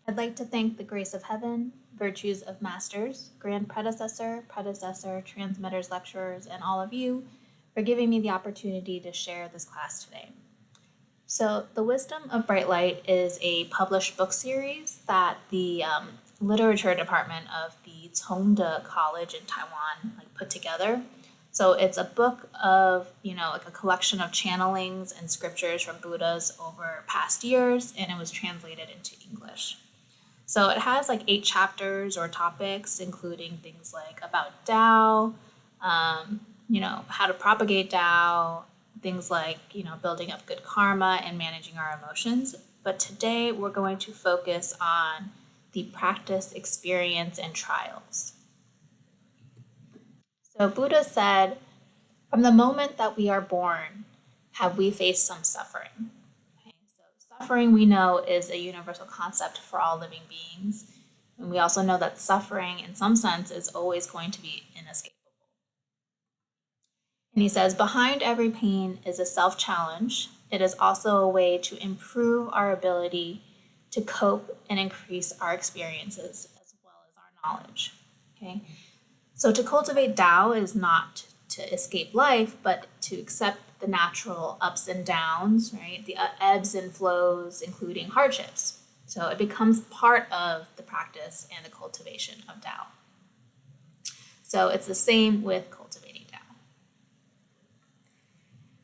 I'd like to thank the grace of heaven, virtues of masters, grand predecessor, transmitters, lecturers, and all of you for giving me the opportunity to share this class today. So, The Wisdom of Bright Light is a published book series that the literature department of the Zhongde College in Taiwan put together. So it's a book of, like a collection of channelings and scriptures from Buddhas over past years, and it was translated into English. So it has 8 chapters or topics, including things like about Tao, how to propagate Tao, things like, building up good karma and managing our emotions. But today we're going to focus on the practice, experience, and trials. So Buddha said, from the moment that we are born, have we faced some suffering? Okay, so suffering, we know, is a universal concept for all living beings. And we also know that suffering, in some sense, is always going to be inescapable. And he says, behind every pain is a self-challenge. It is also a way to improve our ability to cope and increase our experiences as well as our knowledge. Okay? So to cultivate Tao is not to escape life, but to accept the natural ups and downs, right? The ebbs and flows, including hardships. So it becomes part of the practice and the cultivation of Tao. So it's the same with cultivating Tao.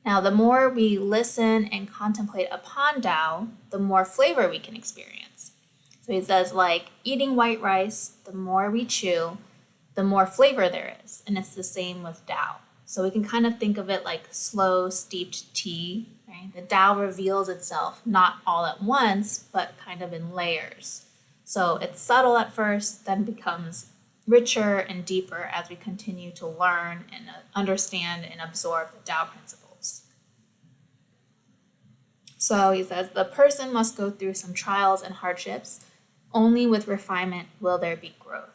Now, the more we listen and contemplate upon Tao, the more flavor we can experience. So he says, like eating white rice, the more we chew, the more flavor there is. And it's the same with Tao. So we can kind of think of it like slow steeped tea, right? The Tao reveals itself not all at once, but kind of in layers. So it's subtle at first, then becomes richer and deeper as we continue to learn and understand and absorb the Tao principles. So he says, the person must go through some trials and hardships. Only with refinement will there be growth.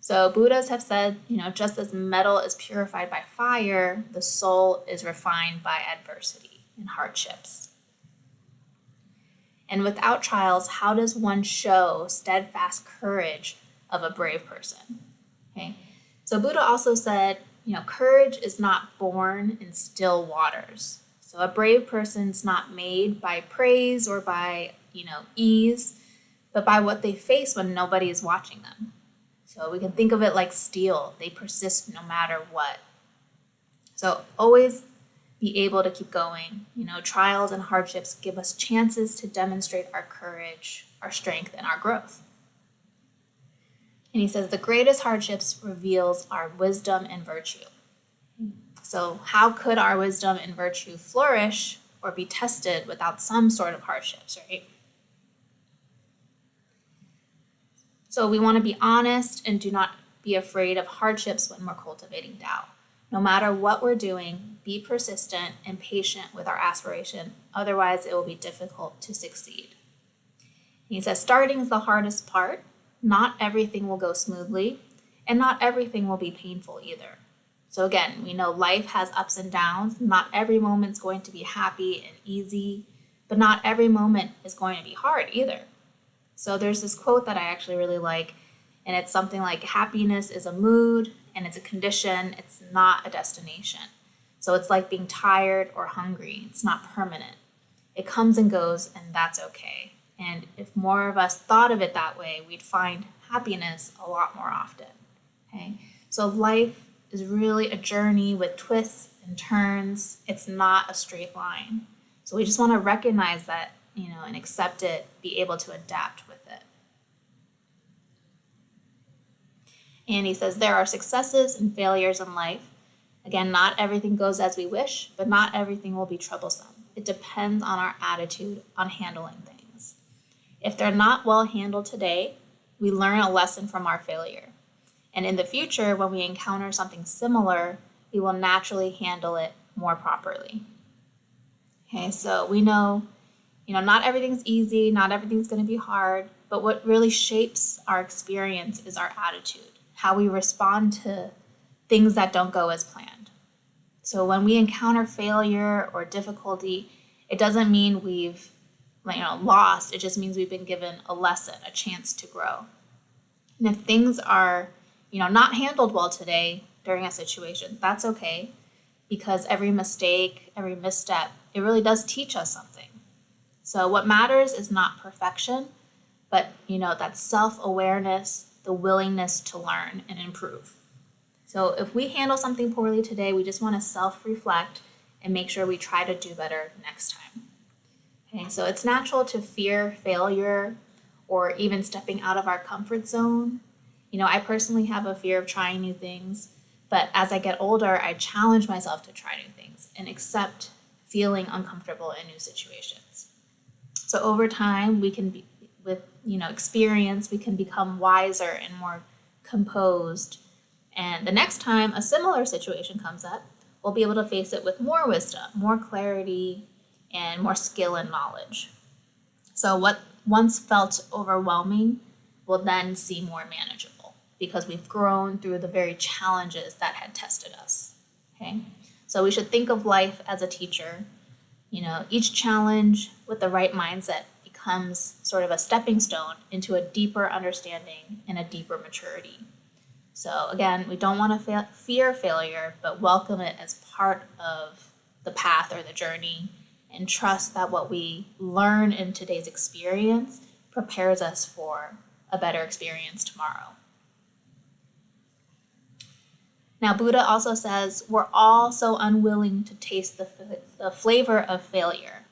So Buddhas have said, just as metal is purified by fire, the soul is refined by adversity and hardships. And without trials, how does one show steadfast courage of a brave person? Okay. So Buddha also said, courage is not born in still waters. So a brave person's not made by praise or by, ease, but by what they face when nobody is watching them. So we can think of it like steel. They persist no matter what. So always be able to keep going. Trials and hardships give us chances to demonstrate our courage, our strength, and our growth. And he says the greatest hardships reveals our wisdom and virtue. So how could our wisdom and virtue flourish or be tested without some sort of hardships, right? So we want to be honest and do not be afraid of hardships when we're cultivating Tao. No matter what we're doing, be persistent and patient with our aspiration. Otherwise, it will be difficult to succeed. He says, starting is the hardest part. Not everything will go smoothly, and not everything will be painful either. So again, we know life has ups and downs. Not every moment's going to be happy and easy, but not every moment is going to be hard either. So there's this quote that I actually really like, and it's something like happiness is a mood and it's a condition, it's not a destination. So it's like being tired or hungry, it's not permanent. It comes and goes, and that's okay. And if more of us thought of it that way, we'd find happiness a lot more often. Okay? So life is really a journey with twists and turns. It's not a straight line. So we just want to recognize that, and accept it, be able to adapt with it. And he says there are successes and failures in life. Again, not everything goes as we wish, but not everything will be troublesome. It depends on our attitude on handling things. If they're not well handled today, we learn a lesson from our failure. And in the future, when we encounter something similar, we will naturally handle it more properly. Okay, so we know, not everything's easy, not everything's going to be hard, but what really shapes our experience is our attitude, how we respond to things that don't go as planned. So when we encounter failure or difficulty, it doesn't mean we've lost. It just means we've been given a lesson, a chance to grow. And if things are, not handled well today during a situation, that's okay, because every mistake, every misstep, it really does teach us something. So what matters is not perfection, but, that self-awareness, the willingness to learn and improve. So if we handle something poorly today, we just want to self-reflect and make sure we try to do better next time. Okay, so it's natural to fear failure or even stepping out of our comfort zone. I personally have a fear of trying new things, but as I get older, I challenge myself to try new things and accept feeling uncomfortable in new situations. So over time, we can be, with experience, we can become wiser and more composed. And the next time a similar situation comes up, we'll be able to face it with more wisdom, more clarity, and more skill and knowledge. So what once felt overwhelming will then seem more manageable because we've grown through the very challenges that had tested us. Okay? So we should think of life as a teacher. Each challenge with the right mindset becomes sort of a stepping stone into a deeper understanding and a deeper maturity. So again, we don't want to fear failure, but welcome it as part of the path or the journey, and trust that what we learn in today's experience prepares us for a better experience tomorrow. Now, Buddha also says we're all so unwilling to taste the flavor of failure.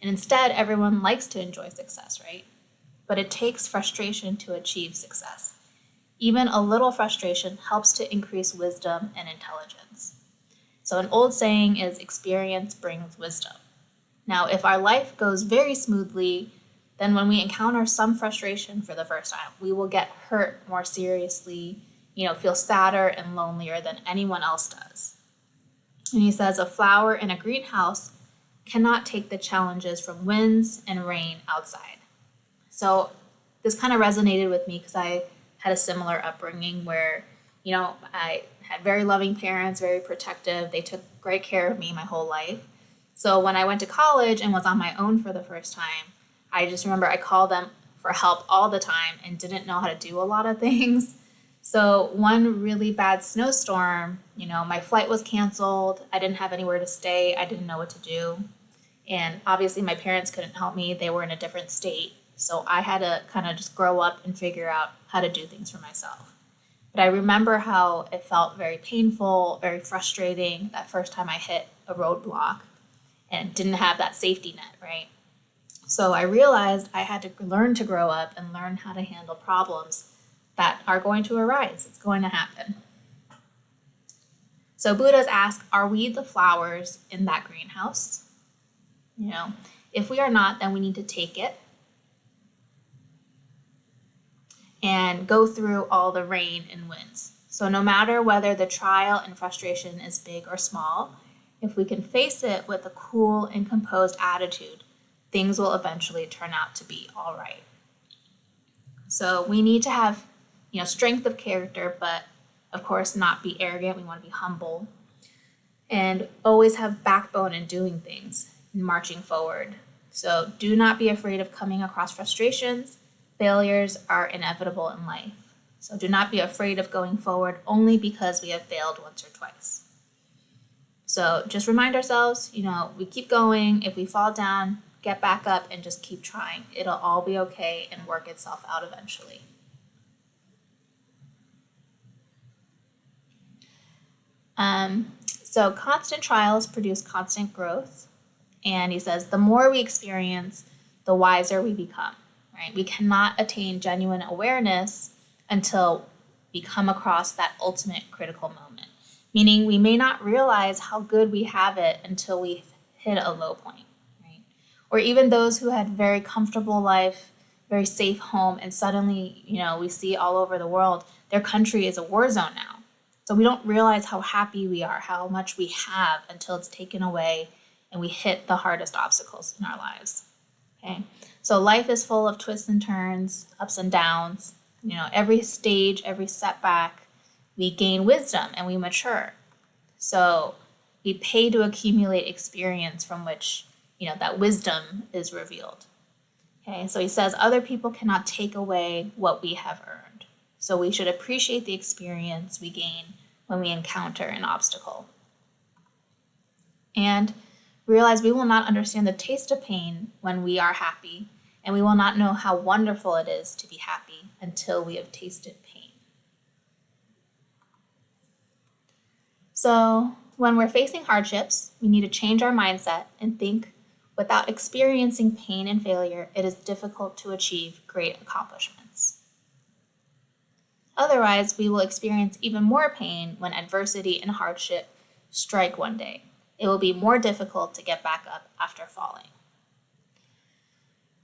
And instead, everyone likes to enjoy success, right? But it takes frustration to achieve success. Even a little frustration helps to increase wisdom and intelligence. So an old saying is, experience brings wisdom. Now, if our life goes very smoothly, then when we encounter some frustration for the first time, we will get hurt more seriously, feel sadder and lonelier than anyone else does. And he says, a flower in a greenhouse cannot take the challenges from winds and rain outside. So this kind of resonated with me because I had a similar upbringing where, I had very loving parents, very protective. They took great care of me my whole life. So when I went to college and was on my own for the first time, I just remember I called them for help all the time and didn't know how to do a lot of things. So one really bad snowstorm, my flight was canceled. I didn't have anywhere to stay. I didn't know what to do. And obviously my parents couldn't help me. They were in a different state. So I had to kind of just grow up and figure out how to do things for myself. But I remember how it felt very painful, very frustrating that first time I hit a roadblock and didn't have that safety net, right? So I realized I had to learn to grow up and learn how to handle problems that are going to arise. It's going to happen. So Buddha's asked, are we the flowers in that greenhouse? If we are not, then we need to take it and go through all the rain and winds. So no matter whether the trial and frustration is big or small, if we can face it with a cool and composed attitude, things will eventually turn out to be all right. So we need to have, strength of character, but of course not be arrogant. We want to be humble and always have backbone in doing things and marching forward. So do not be afraid of coming across frustrations. Failures are inevitable in life. So do not be afraid of going forward only because we have failed once or twice. So just remind ourselves, we keep going. If we fall down, get back up and just keep trying. It'll all be okay and work itself out eventually. So constant trials produce constant growth. And he says, the more we experience, the wiser we become, right? We cannot attain genuine awareness until we come across that ultimate critical moment. Meaning we may not realize how good we have it until we hit a low point, right? Or even those who had very comfortable life, very safe home, and suddenly, we see all over the world, their country is a war zone now. So we don't realize how happy we are, how much we have until it's taken away and we hit the hardest obstacles in our lives, okay? So life is full of twists and turns, ups and downs. Every stage, every setback, we gain wisdom and we mature. So we pay to accumulate experience from which, that wisdom is revealed. Okay, so he says other people cannot take away what we have earned. So we should appreciate the experience we gain when we encounter an obstacle. And realize we will not understand the taste of pain when we are happy, and we will not know how wonderful it is to be happy until we have tasted pain. So when we're facing hardships, we need to change our mindset and think without experiencing pain and failure, it is difficult to achieve great accomplishments. Otherwise, we will experience even more pain when adversity and hardship strike one day. It will be more difficult to get back up after falling.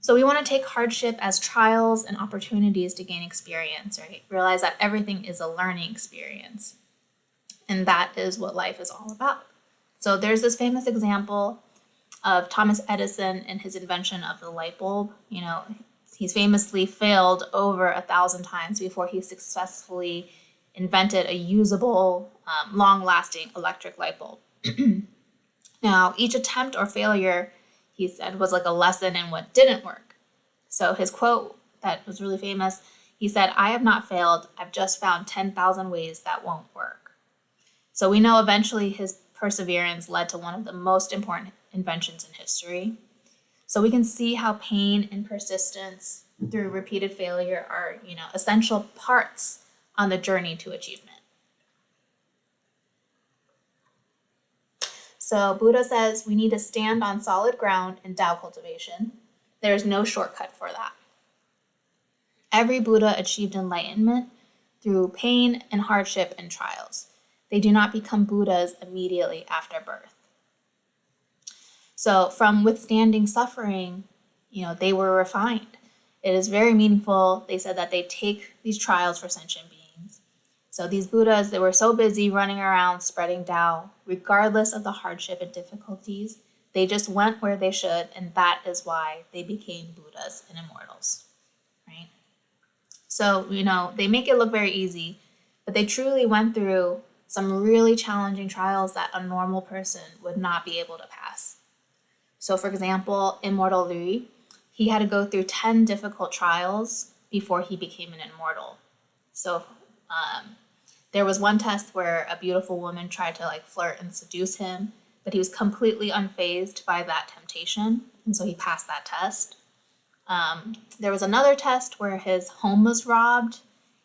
So we want to take hardship as trials and opportunities to gain experience, right? Realize that everything is a learning experience. And that is what life is all about. So there's this famous example of Thomas Edison and his invention of the light bulb. He's famously failed over 1,000 times before he successfully invented a usable, long-lasting electric light bulb. Now, each attempt or failure, he said, was like a lesson in what didn't work. So his quote that was really famous, he said, "I have not failed, I've just found 10,000 ways that won't work." So we know eventually his perseverance led to one of the most important inventions in history. So we can see how pain and persistence through repeated failure are, essential parts on the journey to achievement. So Buddha says we need to stand on solid ground in Tao cultivation. There is no shortcut for that. Every Buddha achieved enlightenment through pain and hardship and trials. They do not become Buddhas immediately after birth. So from withstanding suffering, they were refined. It is very meaningful. They said that they take these trials for sentient beings. So these Buddhas, they were so busy running around spreading Tao, regardless of the hardship and difficulties, they just went where they should, and that is why they became Buddhas and immortals, right? So, they make it look very easy, but they truly went through some really challenging trials that a normal person would not be able to pass. So, for example, Immortal Lui, he had to go through 10 difficult trials before he became an immortal. So, there was one test where a beautiful woman tried to flirt and seduce him, but he was completely unfazed by that temptation, and so he passed that test. There was another test where his home was robbed,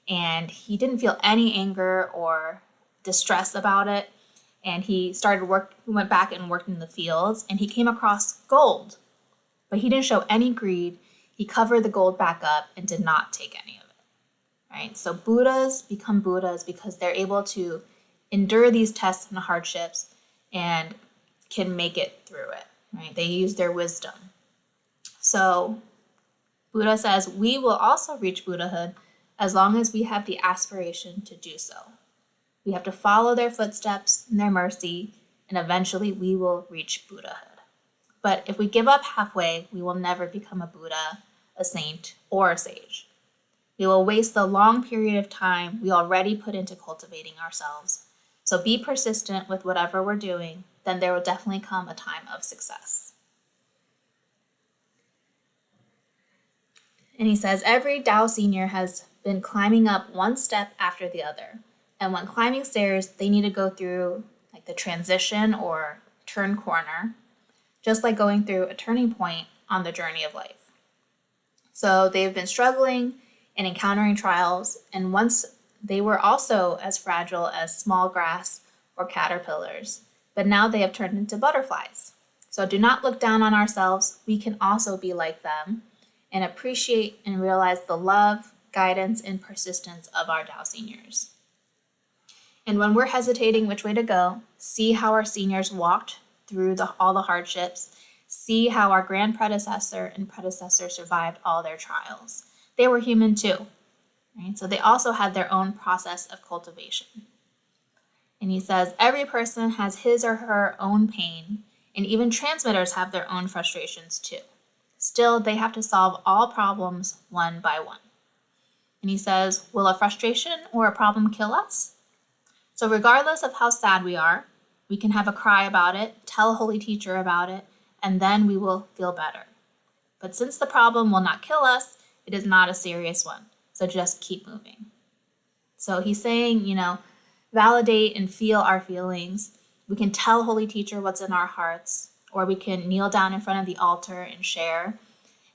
and he didn't feel any anger or distress about it, and he went back and worked in the fields, and he came across gold, but he didn't show any greed. He covered the gold back up and did not take any of it, right? So Buddhas become Buddhas because they're able to endure these tests and hardships and can make it through it, right? They use their wisdom. So Buddha says we will also reach Buddhahood as long as we have the aspiration to do so. We have to follow their footsteps and their mercy, and eventually we will reach Buddhahood. But if we give up halfway, we will never become a Buddha, a saint, or a sage. We will waste the long period of time we already put into cultivating ourselves. So be persistent with whatever we're doing, then there will definitely come a time of success. And he says, every Tao senior has been climbing up one step after the other. And when climbing stairs, they need to go through the transition or turn corner, just like going through a turning point on the journey of life. So they've been struggling and encountering trials, and once they were also as fragile as small grass or caterpillars, but now they have turned into butterflies. So do not look down on ourselves. We can also be like them and appreciate and realize the love, guidance, and persistence of our Tao seniors. And when we're hesitating which way to go, see how our seniors walked through all the hardships. See how our grand predecessor and predecessor survived all their trials. They were human too, right? So they also had their own process of cultivation. And he says, every person has his or her own pain, and even transmitters have their own frustrations too. Still, they have to solve all problems one by one. And he says, will a frustration or a problem kill us? So regardless of how sad we are, we can have a cry about it, tell a holy teacher about it, and then we will feel better. But since the problem will not kill us, it is not a serious one. So just keep moving. So he's saying, validate and feel our feelings. We can tell Holy Teacher what's in our hearts, or we can kneel down in front of the altar and share,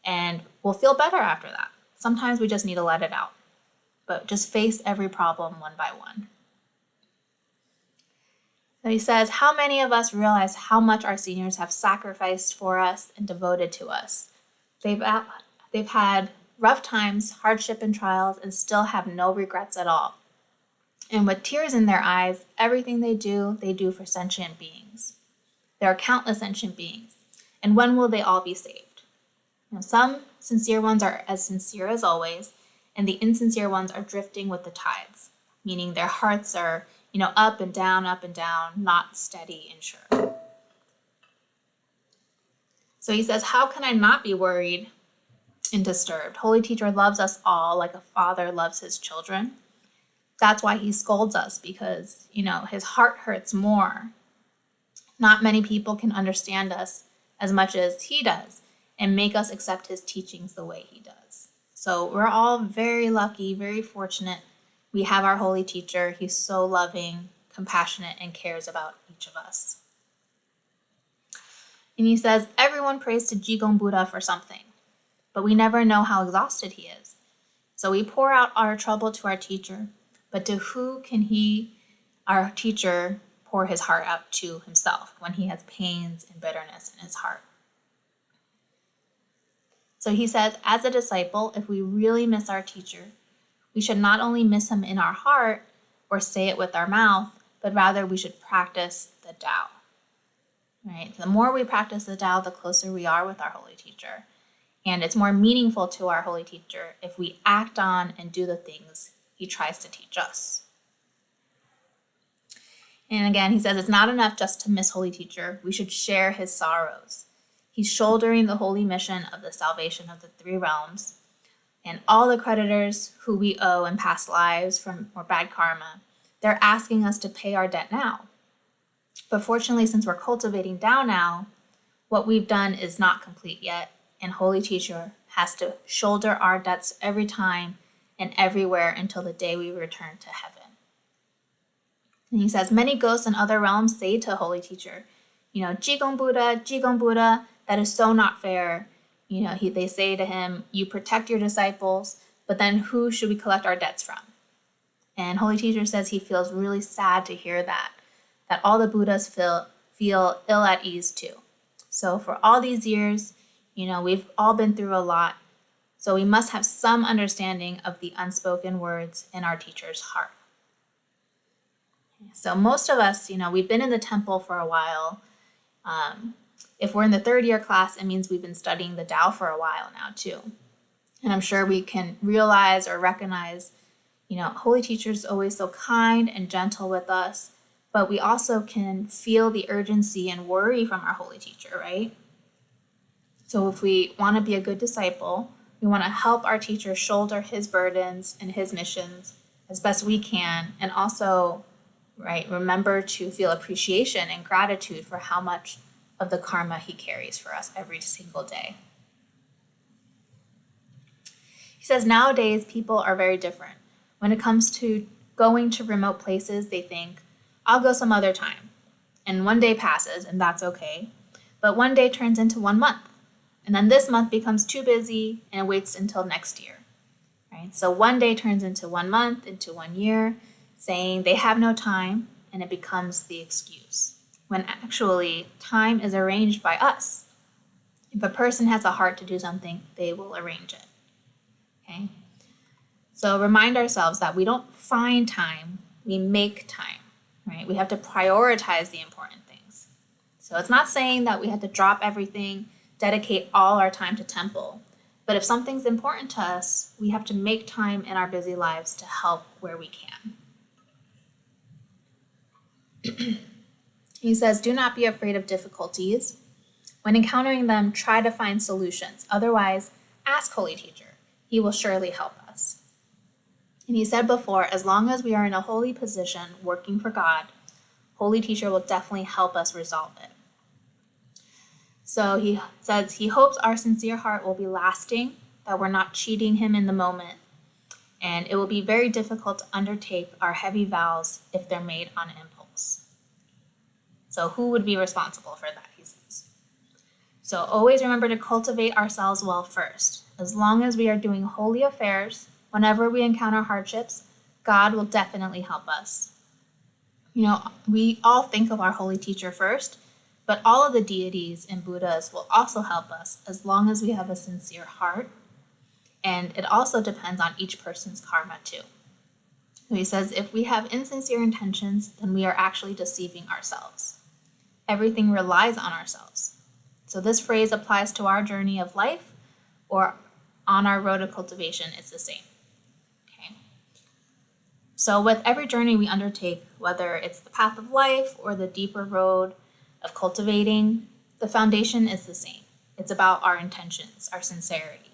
and we'll feel better after that. Sometimes we just need to let it out, but just face every problem one by one. So he says, how many of us realize how much our seniors have sacrificed for us and devoted to us? They've had rough times, hardship, and trials, and still have no regrets at all. And with tears in their eyes, everything they do for sentient beings. There are countless sentient beings. And when will they all be saved? Some sincere ones are as sincere as always, and the insincere ones are drifting with the tides, meaning their hearts are, up and down, not steady and sure. So he says, how can I not be worried and disturbed? Holy Teacher loves us all like a father loves his children. That's why he scolds us, because, his heart hurts more. Not many people can understand us as much as he does and make us accept his teachings the way he does. So we're all very lucky, very fortunate. We have our Holy Teacher. He's so loving, compassionate, and cares about each of us. And he says, everyone prays to Jigong Buddha for something, but we never know how exhausted he is. So we pour out our trouble to our teacher, but to who can our teacher, pour his heart out to himself when he has pains and bitterness in his heart? So he says, as a disciple, if we really miss our teacher, we should not only miss him in our heart or say it with our mouth, but rather we should practice the Tao. Right? The more we practice the Tao, the closer we are with our Holy Teacher. And it's more meaningful to our Holy Teacher if we act on and do the things he tries to teach us. And again, he says it's not enough just to miss Holy Teacher. We should share his sorrows. He's shouldering the holy mission of the salvation of the three realms. And all the creditors who we owe in past lives or bad karma, they're asking us to pay our debt now. But fortunately, since we're cultivating Tao now, what we've done is not complete yet, and Holy Teacher has to shoulder our debts every time and everywhere until the day we return to heaven. And he says, many ghosts in other realms say to Holy Teacher, Jigong Buddha, that is so not fair. They say to him, you protect your disciples, but then who should we collect our debts from? And Holy Teacher says he feels really sad to hear that all the Buddhas feel ill at ease too. So for all these years, we've all been through a lot. So we must have some understanding of the unspoken words in our teacher's heart. So most of us, we've been in the temple for a while. If we're in the third year class, it means we've been studying the Tao for a while now too. And I'm sure we can realize or recognize, Holy Teacher is always so kind and gentle with us, but we also can feel the urgency and worry from our Holy Teacher, right? So if we want to be a good disciple, we want to help our teacher shoulder his burdens and his missions as best we can, and also, right, remember to feel appreciation and gratitude for how much of the karma he carries for us every single day. He says nowadays people are very different. When it comes to going to remote places, they think, I'll go some other time. And one day passes, and that's okay. But one day turns into 1 month. And then this month becomes too busy, and it waits until next year. Right? So one day turns into 1 month, into 1 year, saying they have no time, and it becomes the excuse. When actually, time is arranged by us. If a person has a heart to do something, they will arrange it. Okay? So remind ourselves that we don't find time, we make time. Right? We have to prioritize the important things. So it's not saying that we have to drop everything, dedicate all our time to temple. But if something's important to us, we have to make time in our busy lives to help where we can. He says, do not be afraid of difficulties. When encountering them, try to find solutions. Otherwise, ask Holy Teacher. He will surely help us. And he said before, as long as we are in a holy position working for God, Holy Teacher will definitely help us resolve it. So he says he hopes our sincere heart will be lasting, that we're not cheating him in the moment, and it will be very difficult to undertake our heavy vows if they're made on impulse. So who would be responsible for that, he says. So always remember to cultivate ourselves well first. As long as we are doing holy affairs, whenever we encounter hardships, God will definitely help us. We all think of our holy teacher first, but all of the deities and Buddhas will also help us as long as we have a sincere heart. And it also depends on each person's karma too. So he says, if we have insincere intentions, then we are actually deceiving ourselves. Everything relies on ourselves. So this phrase applies to our journey of life or on our road to cultivation. It's the same. Okay. So with every journey we undertake, whether it's the path of life or the deeper road of cultivating, the foundation is the same. It's about our intentions, our sincerity.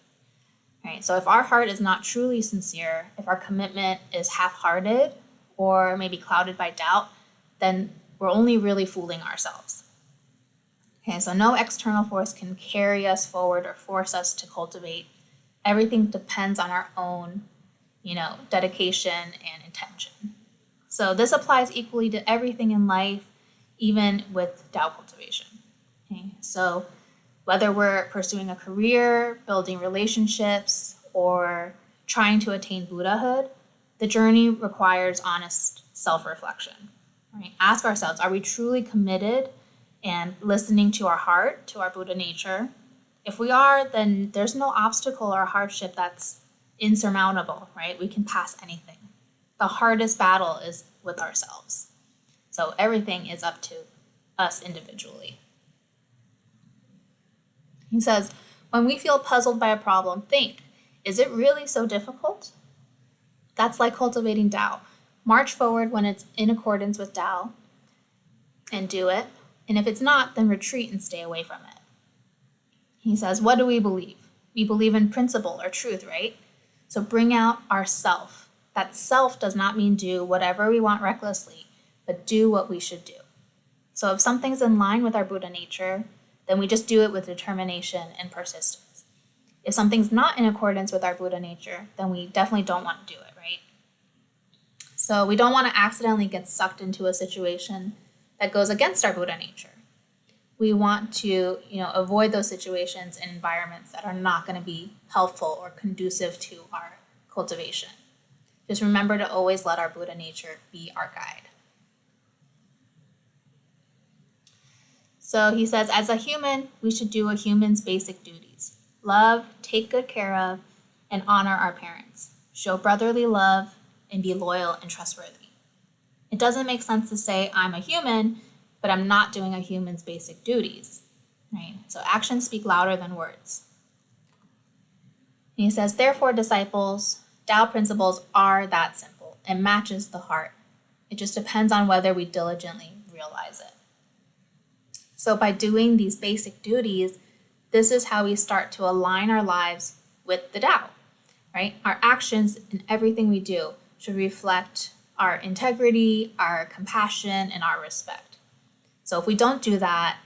Right? So if our heart is not truly sincere, if our commitment is half-hearted or maybe clouded by doubt, then we're only really fooling ourselves. Okay, so no external force can carry us forward or force us to cultivate. Everything depends on our own, dedication and intention. So this applies equally to everything in life, even with Tao cultivation. Okay, so whether we're pursuing a career, building relationships, or trying to attain Buddhahood, the journey requires honest self-reflection. Right? Ask ourselves, are we truly committed and listening to our heart, to our Buddha nature? If we are, then there's no obstacle or hardship that's insurmountable, right? We can pass anything. The hardest battle is with ourselves. So everything is up to us individually. He says, when we feel puzzled by a problem, think, is it really so difficult? That's like cultivating Tao. March forward when it's in accordance with Tao and do it. And if it's not, then retreat and stay away from it. He says, what do we believe? We believe in principle or truth, right? So bring out our self. That self does not mean do whatever we want recklessly, but do what we should do. So if something's in line with our Buddha nature, then we just do it with determination and persistence. If something's not in accordance with our Buddha nature, then we definitely don't want to do it, right? So we don't want to accidentally get sucked into a situation that goes against our Buddha nature. We want to, avoid those situations and environments that are not going to be helpful or conducive to our cultivation. Just remember to always let our Buddha nature be our guide. So he says, as a human, we should do a human's basic duties. Love, take good care of, and honor our parents. Show brotherly love, and be loyal and trustworthy. It doesn't make sense to say, I'm a human, but I'm not doing a human's basic duties. Right? So actions speak louder than words. And he says, therefore, disciples, Tao principles are that simple. It matches the heart. It just depends on whether we diligently realize it. So by doing these basic duties, this is how we start to align our lives with the Tao, right? Our actions and everything we do should reflect our integrity, our compassion, and our respect. So if we don't do that,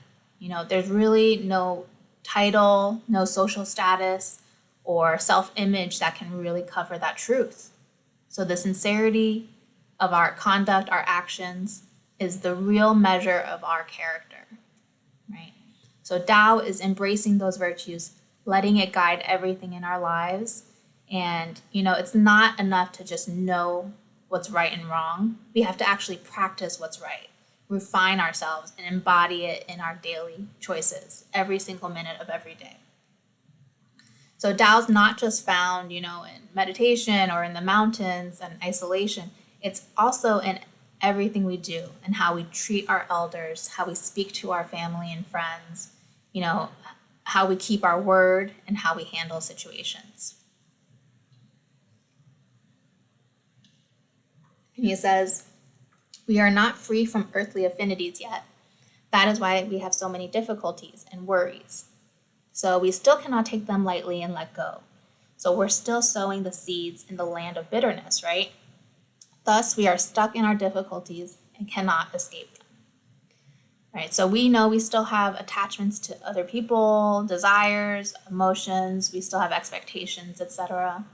there's really no title, no social status, or self-image that can really cover that truth. So the sincerity of our conduct, our actions, is the real measure of our character, right? So Tao is embracing those virtues, letting it guide everything in our lives. And, it's not enough to just know what's right and wrong. We have to actually practice what's right, refine ourselves, and embody it in our daily choices every single minute of every day. So Tao's not just found, in meditation or in the mountains and isolation. It's also in everything we do and how we treat our elders, how we speak to our family and friends, how we keep our word and how we handle situations. And he says, we are not free from earthly affinities yet. That is why we have so many difficulties and worries. So we still cannot take them lightly and let go. So we're still sowing the seeds in the land of bitterness, right? Thus, we are stuck in our difficulties and cannot escape them. right? So we know we still have attachments to other people, desires, emotions, we still have expectations, etc.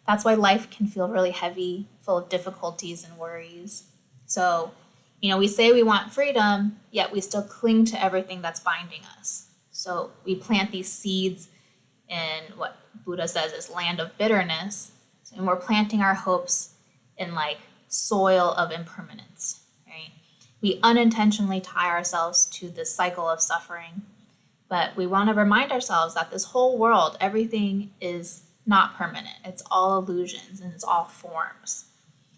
That's why life can feel really heavy, full of difficulties and worries. So, we say we want freedom, yet we still cling to everything that's binding us. So we plant these seeds in what Buddha says is land of bitterness, and we're planting our hopes in like soil of impermanence, right? We unintentionally tie ourselves to this cycle of suffering, but we want to remind ourselves that this whole world, everything is not permanent. It's all illusions and it's all forms.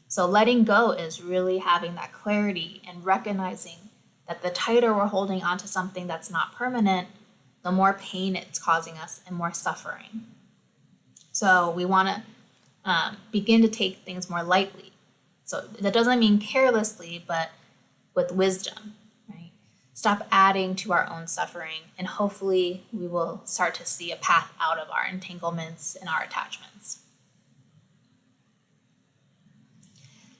So letting go is really having that clarity and recognizing that the tighter we're holding onto something that's not permanent, the more pain it's causing us and more suffering. So we want to begin to take things more lightly. So that doesn't mean carelessly, but with wisdom, right? Stop adding to our own suffering, and hopefully we will start to see a path out of our entanglements and our attachments.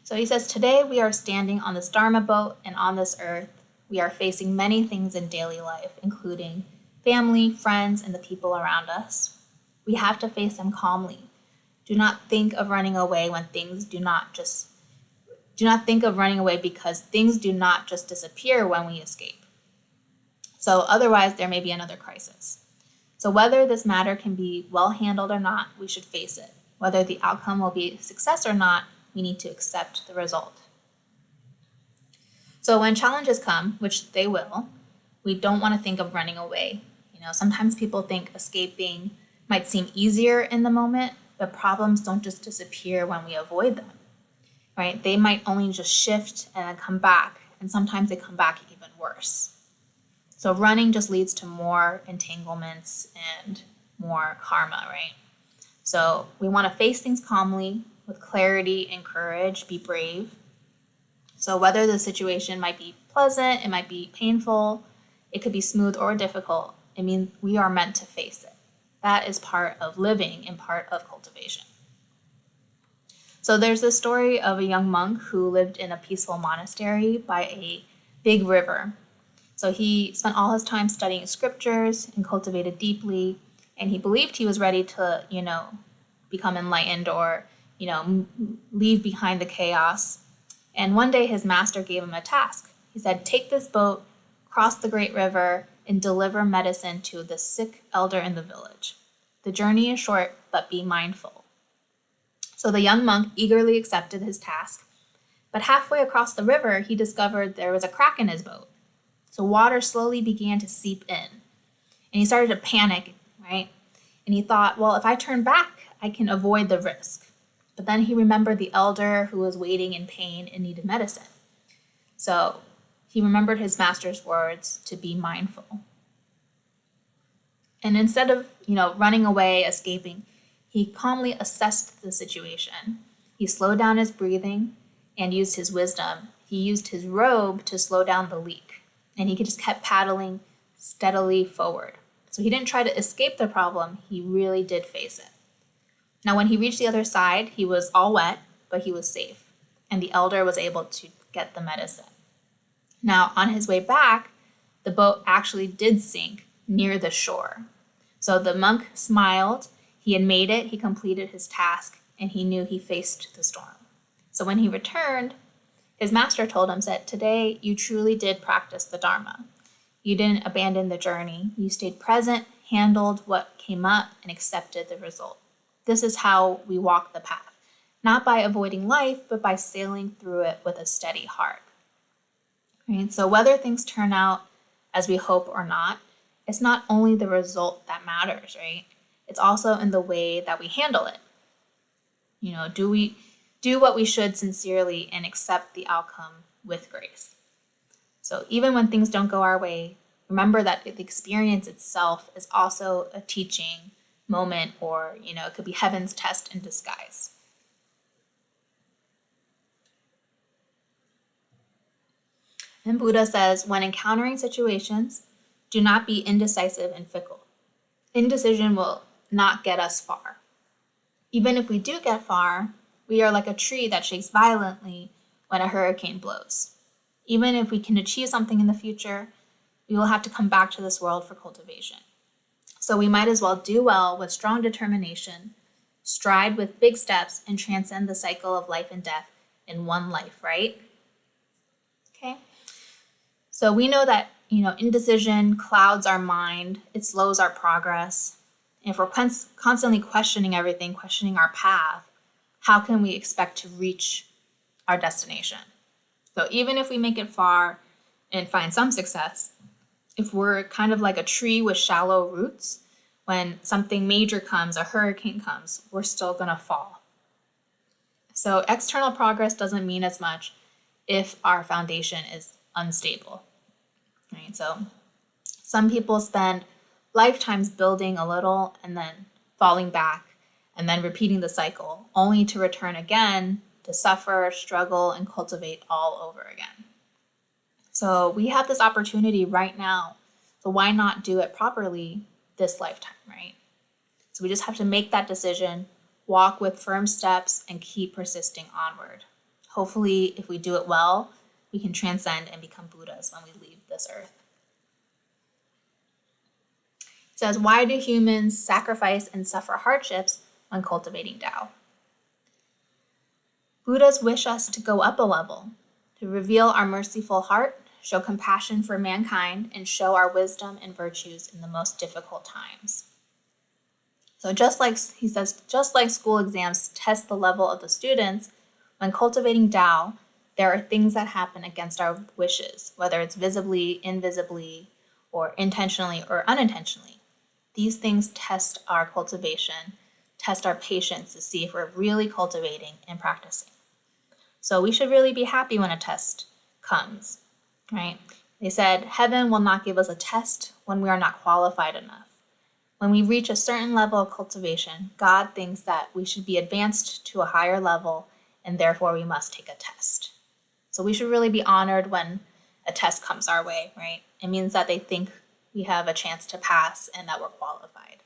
So he says, today we are standing on this Dharma boat, and on this earth, we are facing many things in daily life, including family, friends, and the people around us. We have to face them calmly. Do not think of running away when things do not think of running away because things do not just disappear when we escape. So otherwise, there may be another crisis. So whether this matter can be well handled or not, we should face it. Whether the outcome will be success or not, we need to accept the result. So when challenges come, which they will, we don't want to think of running away. Sometimes people think escaping might seem easier in the moment, but problems don't just disappear when we avoid them, right? They might only just shift and then come back, and sometimes they come back even worse. So running just leads to more entanglements and more karma, right? So we want to face things calmly, with clarity and courage, be brave. So whether the situation might be pleasant, it might be painful, it could be smooth or difficult, we are meant to face it. That is part of living and part of cultivation. So there's this story of a young monk who lived in a peaceful monastery by a big river. So he spent all his time studying scriptures and cultivated deeply, and he believed he was ready to, become enlightened or, leave behind the chaos. And one day his master gave him a task. He said, take this boat, cross the great river, and deliver medicine to the sick elder in the village. The journey is short, but be mindful. So the young monk eagerly accepted his task, but halfway across the river, he discovered there was a crack in his boat. So water slowly began to seep in, and he started to panic, right? And he thought, well, if I turn back, I can avoid the risk. But then he remembered the elder who was waiting in pain and needed medicine. So he remembered his master's words to be mindful. And instead of, running away, escaping, he calmly assessed the situation. He slowed down his breathing and used his wisdom. He used his robe to slow down the leak, and he just kept paddling steadily forward. So he didn't try to escape the problem, he really did face it. Now, when he reached the other side, he was all wet, but he was safe, and the elder was able to get the medicine. Now, on his way back, the boat actually did sink near the shore. So the monk smiled, he had made it, he completed his task, and he knew he faced the storm. So when he returned, his master told him, said, today you truly did practice the Dharma. You didn't abandon the journey. You stayed present, handled what came up, and accepted the result. This is how we walk the path, not by avoiding life, but by sailing through it with a steady heart. Right? So whether things turn out as we hope or not, it's not only the result that matters, right? It's also in the way that we handle it. Do we do what we should sincerely and accept the outcome with grace? So even when things don't go our way, remember that the experience itself is also a teaching moment, or, it could be heaven's test in disguise. And Buddha says, when encountering situations, do not be indecisive and fickle. Indecision will not get us far. Even if we do get far, we are like a tree that shakes violently when a hurricane blows. Even if we can achieve something in the future, we will have to come back to this world for cultivation. So we might as well do well with strong determination, stride with big steps, and transcend the cycle of life and death in one life, right? Okay. So we know that, indecision clouds our mind, it slows our progress. And if we're constantly questioning everything, questioning our path, how can we expect to reach our destination? So even if we make it far and find some success, if we're kind of like a tree with shallow roots, when something major comes, a hurricane comes, we're still going to fall. So external progress doesn't mean as much if our foundation is unstable. Right? So some people spend lifetimes building a little and then falling back and then repeating the cycle, only to return again to suffer, struggle, and cultivate all over again. So we have this opportunity right now. So why not do it properly this lifetime, right? So we just have to make that decision, walk with firm steps, and keep persisting onward. Hopefully, if we do it well, we can transcend and become Buddhas when we leave this earth. It says, why do humans sacrifice and suffer hardships when cultivating Tao? Buddhas wish us to go up a level, to reveal our merciful heart, show compassion for mankind, and show our wisdom and virtues in the most difficult times. So just like school exams test the level of the students, when cultivating Tao, there are things that happen against our wishes, whether it's visibly, invisibly, or intentionally or unintentionally. These things test our cultivation, test our patience to see if we're really cultivating and practicing. So we should really be happy when a test comes, right? They said, heaven will not give us a test when we are not qualified enough. When we reach a certain level of cultivation, God thinks that we should be advanced to a higher level, and therefore we must take a test. So we should really be honored when a test comes our way, right? It means that they think we have a chance to pass and that we're qualified.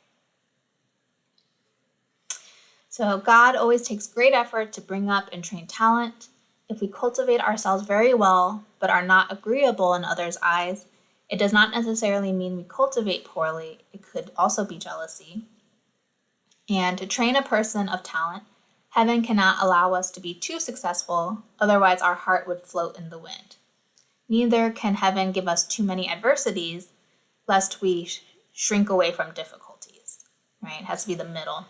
So God always takes great effort to bring up and train talent. If we cultivate ourselves very well, but are not agreeable in others' eyes, it does not necessarily mean we cultivate poorly. It could also be jealousy. And to train a person of talent, heaven cannot allow us to be too successful, otherwise our heart would float in the wind. Neither can heaven give us too many adversities, lest we shrink away from difficulties, right? It has to be the middle.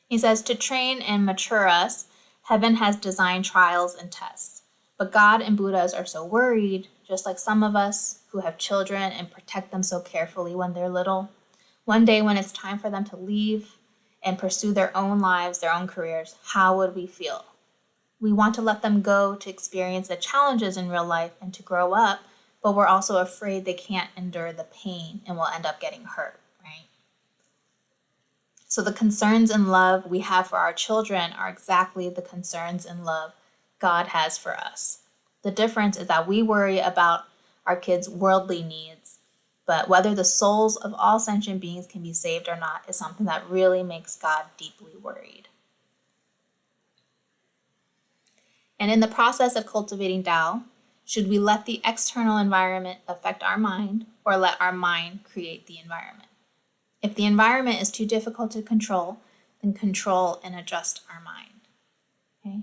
He says, to train and mature us, heaven has designed trials and tests. But God and Buddhas are so worried, just like some of us who have children and protect them so carefully when they're little. One day when it's time for them to leave and pursue their own lives, their own careers, how would we feel? We want to let them go to experience the challenges in real life and to grow up, but we're also afraid they can't endure the pain and will end up getting hurt, right? So the concerns and love we have for our children are exactly the concerns and love God has for us. The difference is that we worry about our kids' worldly needs, but whether the souls of all sentient beings can be saved or not is something that really makes God deeply worried. And in the process of cultivating Tao, should we let the external environment affect our mind or let our mind create the environment? If the environment is too difficult to control, then control and adjust our mind. Okay?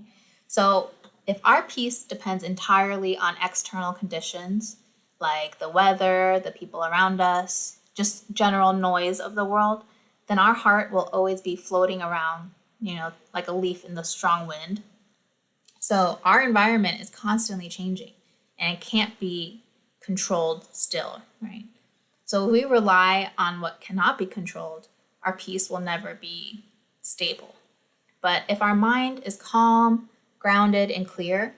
So if our peace depends entirely on external conditions, like the weather, the people around us, just general noise of the world, then our heart will always be floating around, like a leaf in the strong wind. So our environment is constantly changing and it can't be controlled still, right? So if we rely on what cannot be controlled, our peace will never be stable. But if our mind is calm, grounded, and clear,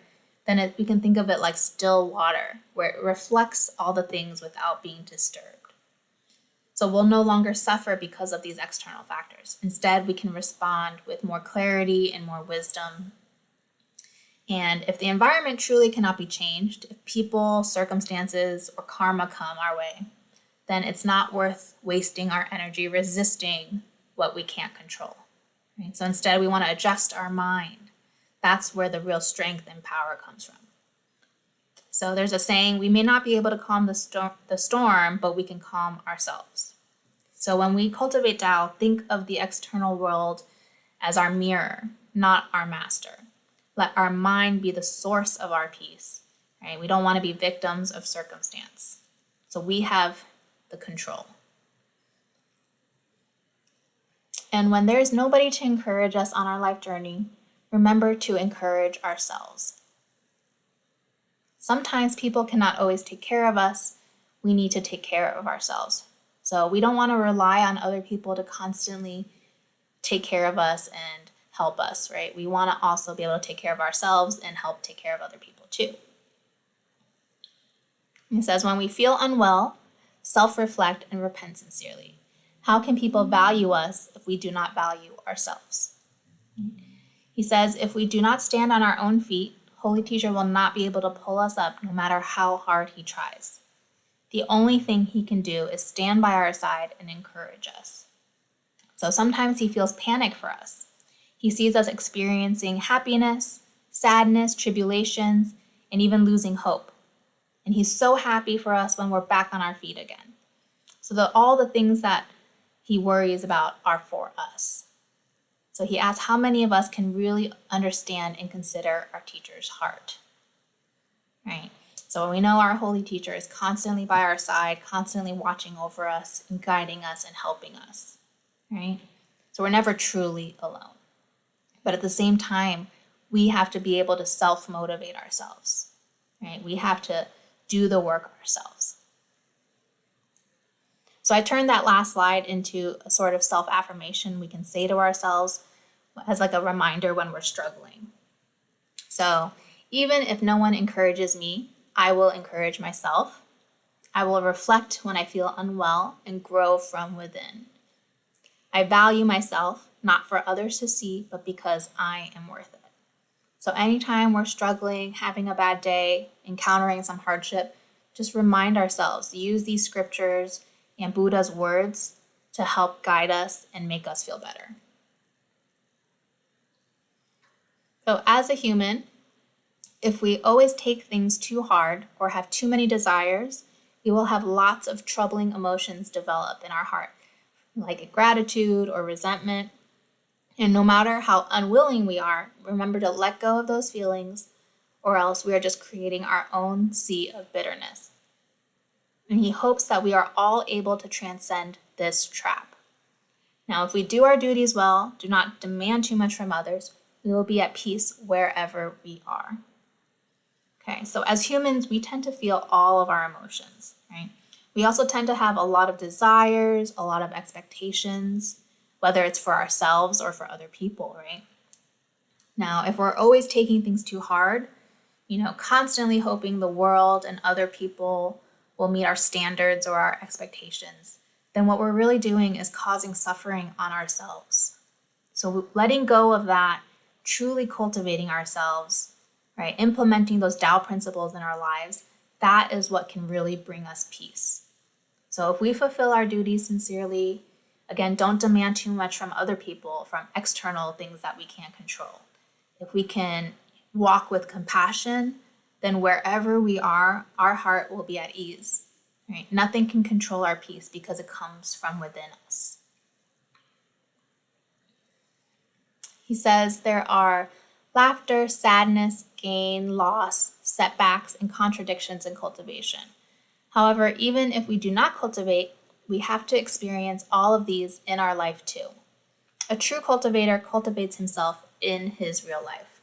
then we can think of it like still water, where it reflects all the things without being disturbed. So we'll no longer suffer because of these external factors. Instead, we can respond with more clarity and more wisdom. And if the environment truly cannot be changed, if people, circumstances, or karma come our way, then it's not worth wasting our energy resisting what we can't control. Right? So instead, we want to adjust our mind. That's where the real strength and power comes from. So there's a saying, we may not be able to calm the storm, but we can calm ourselves. So when we cultivate Tao, think of the external world as our mirror, not our master. Let our mind be the source of our peace, right? We don't want to be victims of circumstance. So we have the control. And when there's nobody to encourage us on our life journey, remember to encourage ourselves. Sometimes people cannot always take care of us. We need to take care of ourselves. So we don't want to rely on other people to constantly take care of us and help us, right? We want to also be able to take care of ourselves and help take care of other people too. It says, when we feel unwell, self-reflect and repent sincerely. How can people value us if we do not value ourselves? He says, if we do not stand on our own feet, Holy Teacher will not be able to pull us up no matter how hard he tries. The only thing he can do is stand by our side and encourage us. So sometimes he feels panic for us. He sees us experiencing happiness, sadness, tribulations, and even losing hope. And he's so happy for us when we're back on our feet again. So all the things that he worries about are for us. So he asks how many of us can really understand and consider our teacher's heart, right? So we know our Holy Teacher is constantly by our side, constantly watching over us and guiding us and helping us, right? So we're never truly alone. But at the same time, we have to be able to self-motivate ourselves, right? We have to do the work ourselves. So I turned that last slide into a sort of self-affirmation we can say to ourselves as like a reminder when we're struggling. So even if no one encourages me, I will encourage myself. I will reflect when I feel unwell and grow from within. I value myself, not for others to see, but because I am worth it. So anytime we're struggling, having a bad day, encountering some hardship, just remind ourselves, use these scriptures and Buddha's words to help guide us and make us feel better. So as a human, if we always take things too hard or have too many desires, we will have lots of troubling emotions develop in our heart, like gratitude or resentment. And no matter how unwilling we are, remember to let go of those feelings, or else we are just creating our own sea of bitterness. And he hopes that we are all able to transcend this trap. Now, if we do our duties well, do not demand too much from others, we will be at peace wherever we are. Okay, so as humans, we tend to feel all of our emotions, right? We also tend to have a lot of desires, a lot of expectations, whether it's for ourselves or for other people, right? Now, if we're always taking things too hard, constantly hoping the world and other people will meet our standards or our expectations, then what we're really doing is causing suffering on ourselves. So letting go of that, truly cultivating ourselves, right? Implementing those Tao principles in our lives, that is what can really bring us peace. So if we fulfill our duties sincerely, again, don't demand too much from other people, from external things that we can't control. If we can walk with compassion, then wherever we are, our heart will be at ease, right? Nothing can control our peace because it comes from within us. He says there are laughter, sadness, gain, loss, setbacks, and contradictions in cultivation. However, even if we do not cultivate, we have to experience all of these in our life too. A true cultivator cultivates himself in his real life.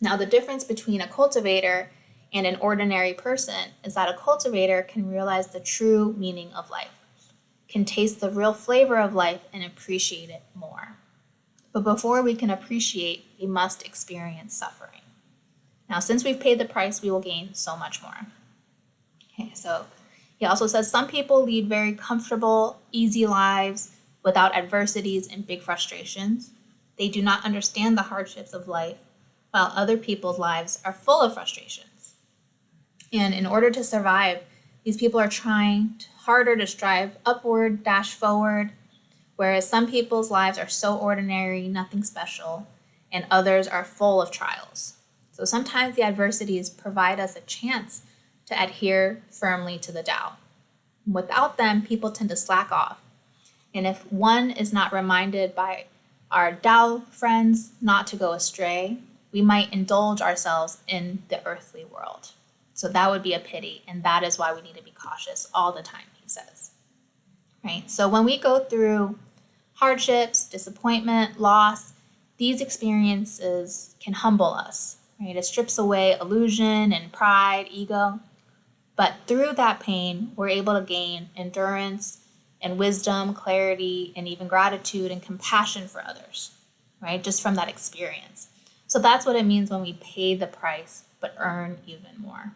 Now, the difference between a cultivator and an ordinary person is that a cultivator can realize the true meaning of life, can taste the real flavor of life and appreciate it more. But before we can appreciate, we must experience suffering. Now, since we've paid the price, we will gain so much more. Okay, so he also says some people lead very comfortable, easy lives without adversities and big frustrations. They do not understand the hardships of life, while other people's lives are full of frustrations. And in order to survive, these people are trying harder to strive upward, dash forward, whereas some people's lives are so ordinary, nothing special, and others are full of trials. So sometimes the adversities provide us a chance to adhere firmly to the Tao. Without them, people tend to slack off. And if one is not reminded by our Tao friends not to go astray, we might indulge ourselves in the earthly world. So that would be a pity, and that is why we need to be cautious all the time, he says. Right? So when we go through hardships, disappointment, loss, these experiences can humble us. Right? It strips away illusion and pride, ego. But through that pain, we're able to gain endurance and wisdom, clarity, and even gratitude and compassion for others, right? Just from that experience. So that's what it means when we pay the price, but earn even more.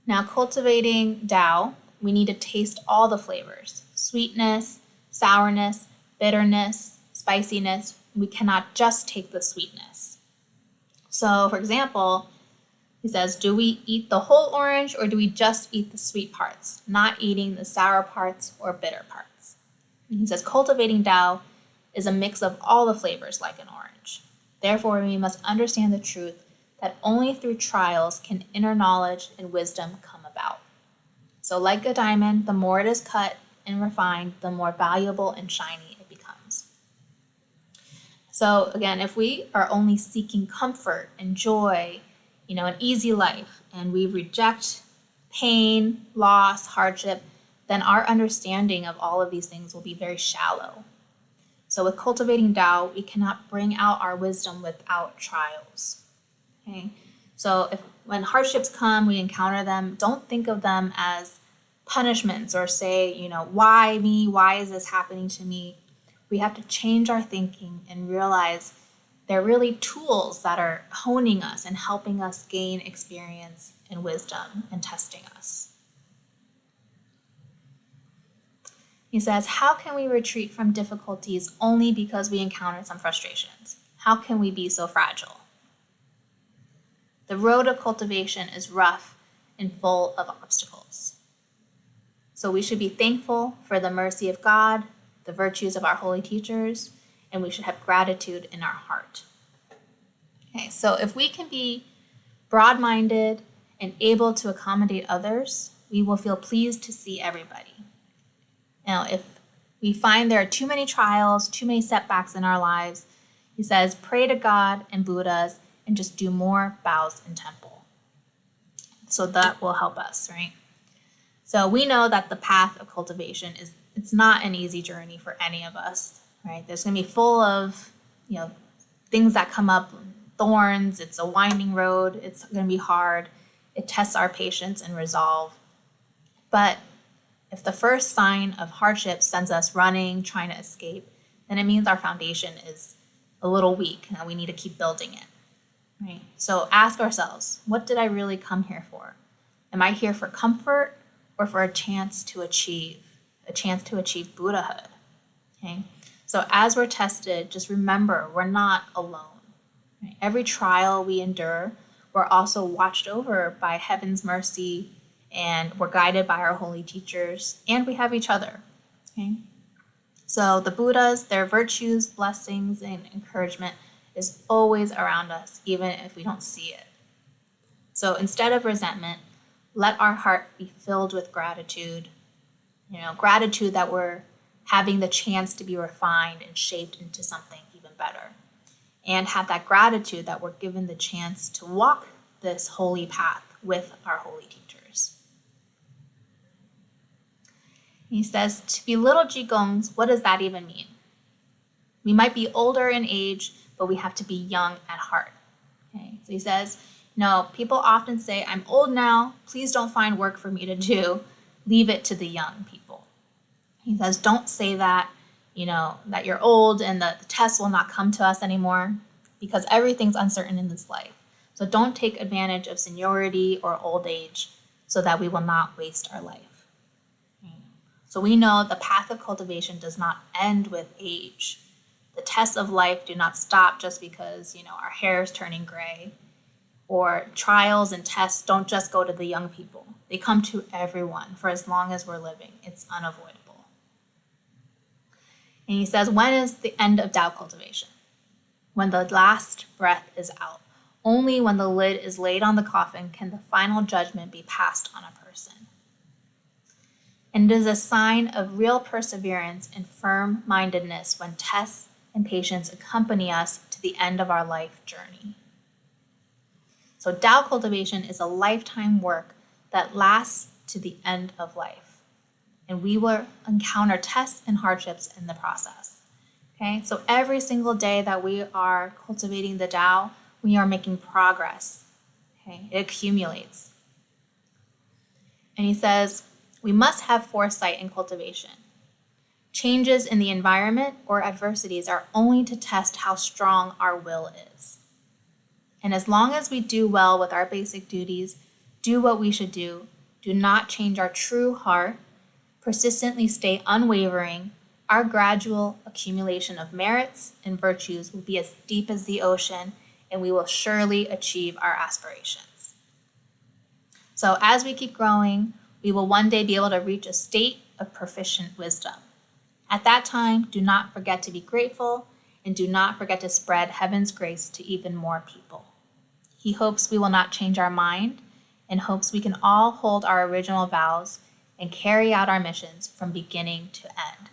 Now, cultivating Tao, we need to taste all the flavors: sweetness, sourness, bitterness, spiciness. We cannot just take the sweetness. So, for example, he says, do we eat the whole orange or do we just eat the sweet parts, not eating the sour parts or bitter parts? And he says, cultivating Tao is a mix of all the flavors like an orange. Therefore, we must understand the truth that only through trials can inner knowledge and wisdom come about. So like a diamond, the more it is cut and refined, the more valuable and shiny it becomes. So again, if we are only seeking comfort and joy, an easy life, and we reject pain, loss, hardship, then our understanding of all of these things will be very shallow. So with cultivating Tao, we cannot bring out our wisdom without trials. Okay? So when hardships come, we encounter them, don't think of them as punishments or say, why me? Why is this happening to me? We have to change our thinking and realize they're really tools that are honing us and helping us gain experience and wisdom and testing us. He says, how can we retreat from difficulties only because we encounter some frustrations? How can we be so fragile? The road of cultivation is rough and full of obstacles. So we should be thankful for the mercy of God, the virtues of our holy teachers, and we should have gratitude in our heart. Okay, so if we can be broad-minded and able to accommodate others, we will feel pleased to see everybody. Now, if we find there are too many trials, too many setbacks in our lives, he says, pray to God and Buddhas and just do more bows in temple. So that will help us, right? So we know that the path of cultivation it's not an easy journey for any of us. Right? There's going to be full of, things that come up, thorns. It's a winding road. It's going to be hard. It tests our patience and resolve. But if the first sign of hardship sends us running, trying to escape, then it means our foundation is a little weak and we need to keep building it. Right? So ask ourselves, what did I really come here for? Am I here for comfort or for a chance to achieve Buddhahood? Okay? So as we're tested, just remember, we're not alone. Right? Every trial we endure, we're also watched over by heaven's mercy, and we're guided by our holy teachers, and we have each other. Okay? So the Buddhas, their virtues, blessings, and encouragement is always around us, even if we don't see it. So instead of resentment, let our heart be filled with gratitude. Gratitude that we're having the chance to be refined and shaped into something even better. And have that gratitude that we're given the chance to walk this holy path with our holy teachers. He says, to be little jigongs, what does that even mean? We might be older in age, but we have to be young at heart. Okay? So he says, people often say, I'm old now, please don't find work for me to do. Leave it to the young people. He says, don't say that, that you're old and the tests will not come to us anymore, because everything's uncertain in this life. So don't take advantage of seniority or old age so that we will not waste our life. So we know the path of cultivation does not end with age. The tests of life do not stop just because, our hair is turning gray, or trials and tests don't just go to the young people. They come to everyone for as long as we're living. It's unavoidable. And he says, when is the end of Tao cultivation? when the last breath is out. Only when the lid is laid on the coffin can the final judgment be passed on a person. And it is a sign of real perseverance and firm-mindedness when tests and patience accompany us to the end of our life journey. So Tao cultivation is a lifetime work that lasts to the end of life. And we will encounter tests and hardships in the process. Okay, so every single day that we are cultivating the Tao, we are making progress. Okay, it accumulates. And he says, we must have foresight in cultivation. Changes in the environment or adversities are only to test how strong our will is. And as long as we do well with our basic duties, do what we should do not change our true heart, persistently stay unwavering, our gradual accumulation of merits and virtues will be as deep as the ocean, and we will surely achieve our aspirations. So as we keep growing, we will one day be able to reach a state of proficient wisdom. At that time, do not forget to be grateful, and do not forget to spread heaven's grace to even more people. He hopes we will not change our mind, and hopes we can all hold our original vows and carry out our missions from beginning to end.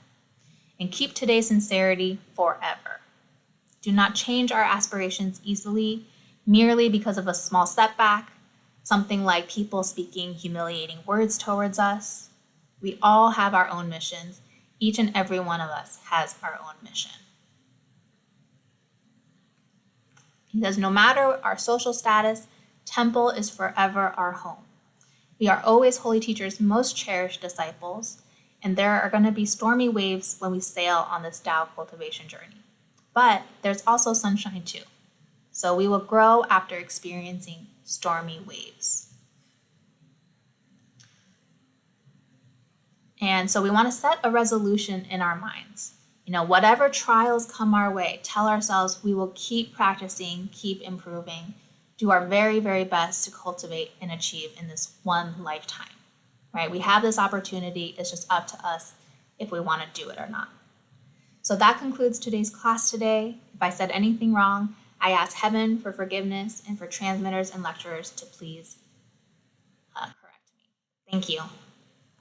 And keep today's sincerity forever. Do not change our aspirations easily, merely because of a small setback, something like people speaking humiliating words towards us. We all have our own missions. Each and every one of us has our own mission. He says, no matter our social status, Temple is forever our home. We are always Holy Teacher's most cherished disciples, and there are going to be stormy waves when we sail on this Tao cultivation journey. But there's also sunshine too. So we will grow after experiencing stormy waves. And so we want to set a resolution in our minds. Whatever trials come our way, tell ourselves we will keep practicing, keep improving, do our very, very best to cultivate and achieve in this one lifetime, right? We have this opportunity. It's just up to us if we want to do it or not. So that concludes today's class today. If I said anything wrong, I ask heaven for forgiveness and for transmitters and lecturers to please correct me. Thank you.